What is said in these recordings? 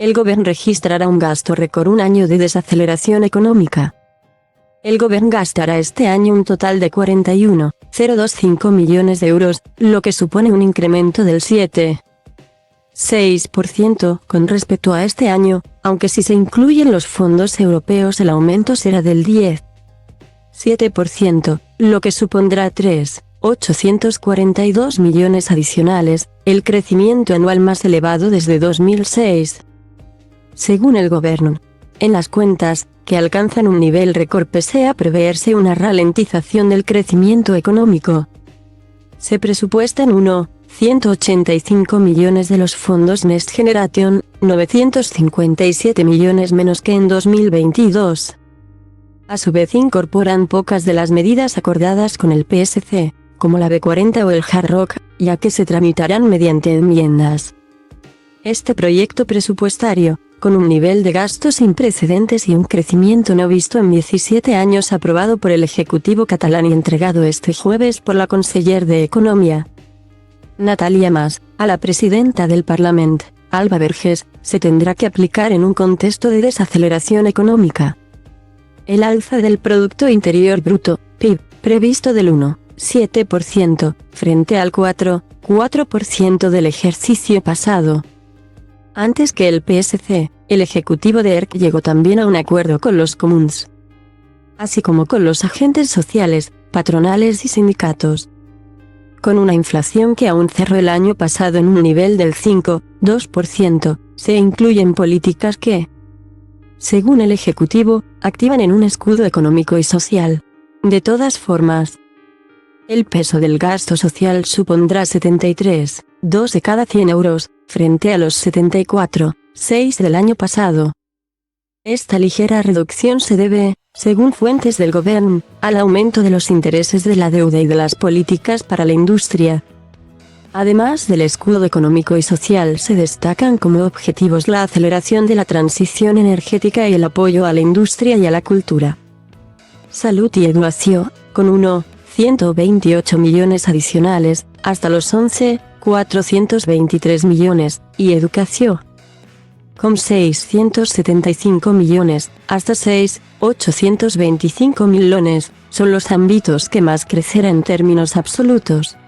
El Govern registrará un gasto récord, un año de desaceleración económica. El Govern gastará este año un total de 41,025 millones de euros, lo que supone un incremento del 7,6% con respecto a este año, aunque si se incluyen los fondos europeos el aumento será del 10,7%, lo que supondrá 3,842 millones adicionales, el crecimiento anual más elevado desde 2006. Según el Gobierno, en las cuentas, que alcanzan un nivel récord pese a preverse una ralentización del crecimiento económico, se presupuestan 185 millones de los fondos Next Generation, 957 millones menos que en 2022. A su vez incorporan pocas de las medidas acordadas con el PSC, como la B40 o el Hard Rock, ya que se tramitarán mediante enmiendas. Este proyecto presupuestario, con un nivel de gasto sin precedentes y un crecimiento no visto en 17 años, aprobado por el Ejecutivo catalán y entregado este jueves por la conseller de Economía, Natàlia Mas, a la presidenta del Parlament, Alba Vergés, se tendrá que aplicar en un contexto de desaceleración económica. El alza del Producto Interior Bruto, PIB, previsto del 1,7%, frente al 4,4% del ejercicio pasado. Antes que el PSC, el Ejecutivo de ERC llegó también a un acuerdo con los comuns, así como con los agentes sociales, patronales y sindicatos. Con una inflación que aún cerró el año pasado en un nivel del 5,2%, se incluyen políticas que, según el Ejecutivo, activan en un escudo económico y social. De todas formas, el peso del gasto social supondrá 73,2 de cada 100 euros, frente a los 74,6 del año pasado. Esta ligera reducción se debe, según fuentes del Gobierno, al aumento de los intereses de la deuda y de las políticas para la industria. Además del escudo económico y social, se destacan como objetivos la aceleración de la transición energética y el apoyo a la industria y a la cultura, salud y educación, con 128 millones adicionales, hasta los 11,423 millones, y educación, con 675 millones, hasta 6,825 millones, son los ámbitos que más crecerá en términos absolutos.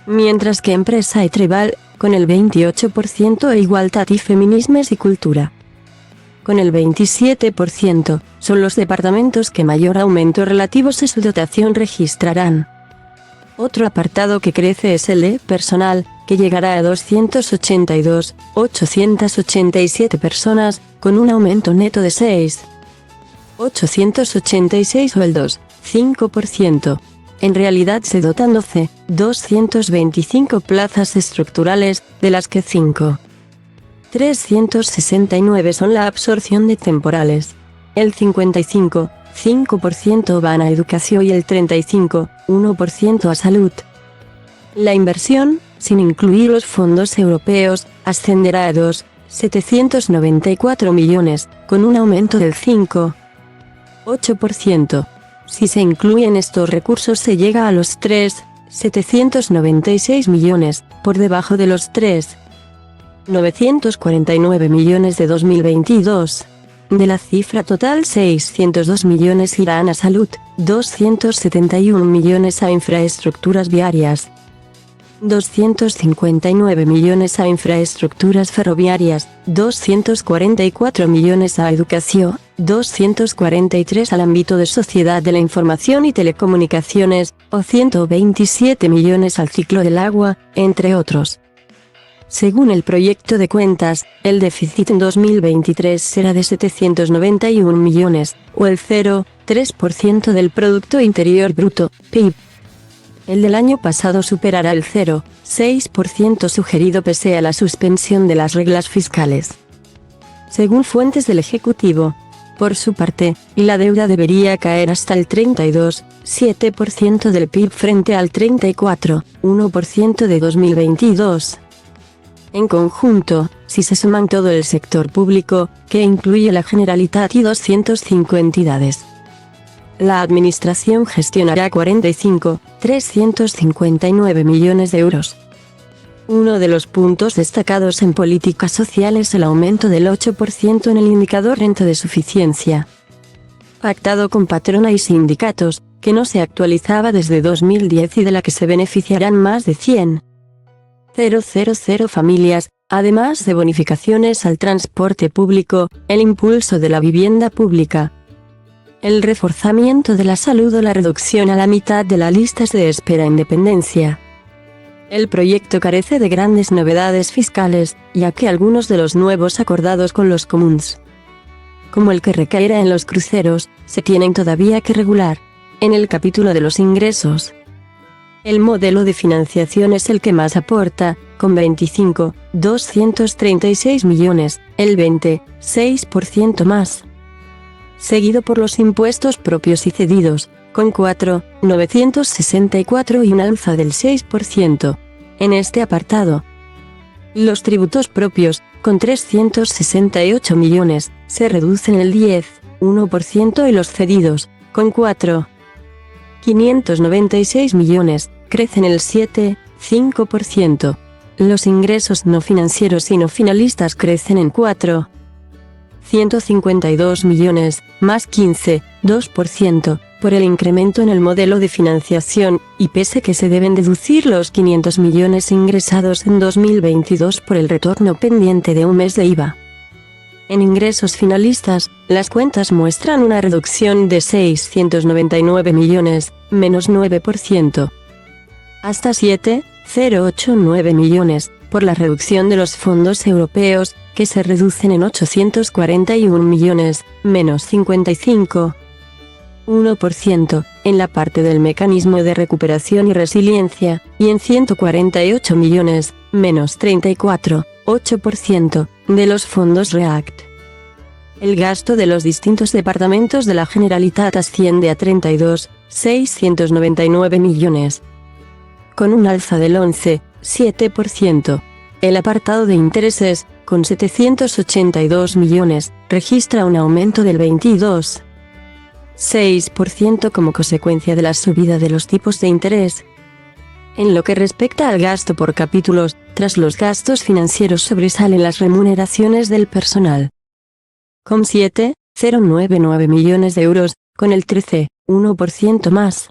Mientras que empresa y treball, con el 28% e igualdad y feminismes y cultura, con el 27%, son los departamentos que mayor aumento relativos a su dotación registrarán. Otro apartado que crece es el de personal, que llegará a 282,887 personas, con un aumento neto de 6,886 o el 2,5%. En realidad se dotan 12,225 plazas estructurales, de las que 5,369 son la absorción de temporales. El 55,5% van a educación y el 35,1% a salud. La inversión, sin incluir los fondos europeos, ascenderá a 2,794 millones, con un aumento del 5,8%. Si se incluyen estos recursos se llega a los 3,796 millones, por debajo de los 3,949 millones de 2022. De la cifra total, 602 millones irán a salud, 271 millones a infraestructuras viarias, 259 millones a infraestructuras ferroviarias, 244 millones a educación, 243 al ámbito de sociedad de la información y telecomunicaciones, o 127 millones al ciclo del agua, entre otros. Según el proyecto de cuentas, el déficit en 2023 será de 791 millones, o el 0,3% del Producto Interior Bruto, PIB. El del año pasado superará el 0,6% sugerido pese a la suspensión de las reglas fiscales. Según fuentes del Ejecutivo, por su parte, la deuda debería caer hasta el 32,7% del PIB frente al 34,1% de 2022. En conjunto, si se suman todo el sector público, que incluye la Generalitat y 205 entidades, la Administración gestionará 45,359 millones de euros. Uno de los puntos destacados en políticas sociales es el aumento del 8% en el indicador renta de suficiencia, pactado con patrona y sindicatos, que no se actualizaba desde 2010 y de la que se beneficiarán más de 100.000 familias, además de bonificaciones al transporte público, el impulso de la vivienda pública, el reforzamiento de la salud o la reducción a la mitad de las listas de espera en dependencia. El proyecto carece de grandes novedades fiscales, ya que algunos de los nuevos acordados con los comuns, como el que recaerá en los cruceros, se tienen todavía que regular. En el capítulo de los ingresos, el modelo de financiación es el que más aporta, con 25.236 millones, el 26% más, seguido por los impuestos propios y cedidos, con 4.964 y un alza del 6%. En este apartado, los tributos propios, con 368 millones, se reducen el 10,1% y los cedidos, con 4.596 millones, crecen el 7,5%. Los ingresos no financieros y no finalistas crecen en 4.152 millones, más 15,2%, por el incremento en el modelo de financiación, y pese que se deben deducir los 500 millones ingresados en 2022 por el retorno pendiente de un mes de IVA. En ingresos finalistas, las cuentas muestran una reducción de 699 millones, menos 9%, hasta 7.089 millones, por la reducción de los fondos europeos, que se reducen en 841 millones, menos 55,1%, en la parte del mecanismo de recuperación y resiliencia, y en 148 millones, menos 34,8%, de los fondos REACT. El gasto de los distintos departamentos de la Generalitat asciende a 32.699 millones, con un alza del 11,7%. El apartado de intereses, con 782 millones, registra un aumento del 22,6% como consecuencia de la subida de los tipos de interés. En lo que respecta al gasto por capítulos, tras los gastos financieros sobresalen las remuneraciones del personal, con 7.099 millones de euros, con el 13,1% más.